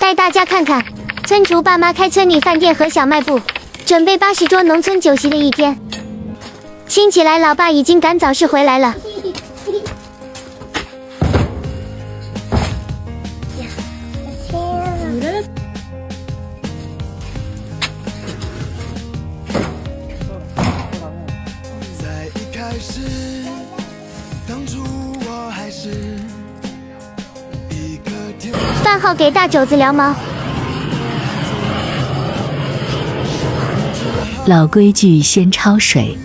带大家看看村主爸妈开村里饭店和小卖部，准备80桌农村酒席的一天。听起来老爸已经赶早市回来了。饭后给大肘子撩毛。老规矩，先焯水。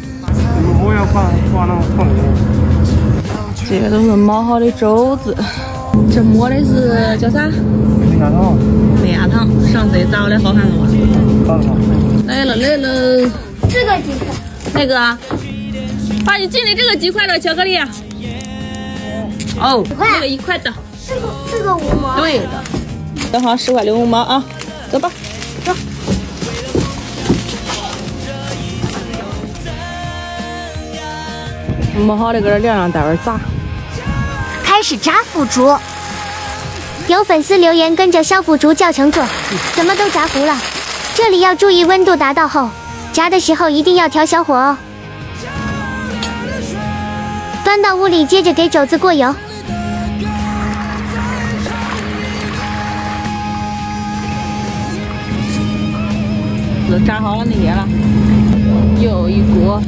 这个都是磨好的肘子，这磨的是叫啥？麦芽糖。上次炸的好看的吗？来了。这个几块？那个，把你进的这个几块的巧克力。哦，那个1块的。这个5毛。对的。正好10块65毛啊，走吧，走。磨好的搁这晾晾，待会儿炸。开始炸腐竹。有粉丝留言跟着肖腐竹叫乘坐，怎么都炸糊了？这里要注意温度达到后，炸的时候一定要调小火哦。端到屋里，接着给肘子过油。都炸好了那些了，又一锅。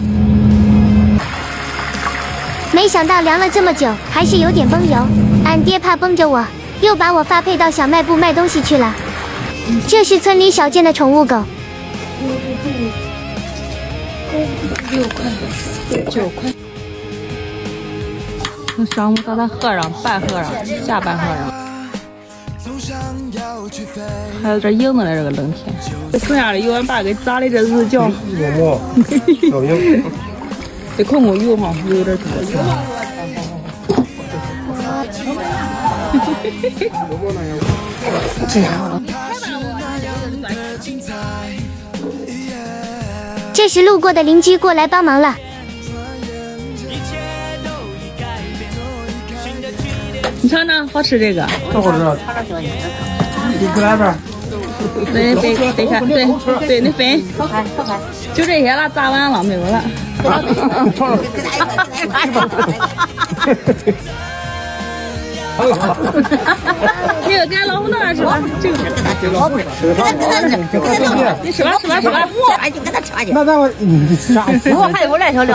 没想到凉了这么久，还是有点崩油。俺爹怕崩着我，又把我发配到小卖部卖东西去了。这是村里少见的宠物狗。6块9块。从上午到他喝上半喝上，下半喝上。还有点硬的了，这个冷天。这剩下的油俺爸给炸的，这是叫小硬。得控控油哈，油有点多。这样。这时路过的邻居过来帮忙了。你尝尝，好吃这个。这好吃。你不来这？对，得看，对，那分。就这些了，炸完了，没有了。这个给老胡那吃吧，这个你吃吧。我就给他吃去。那咱们你吃啥？我还有2条粮。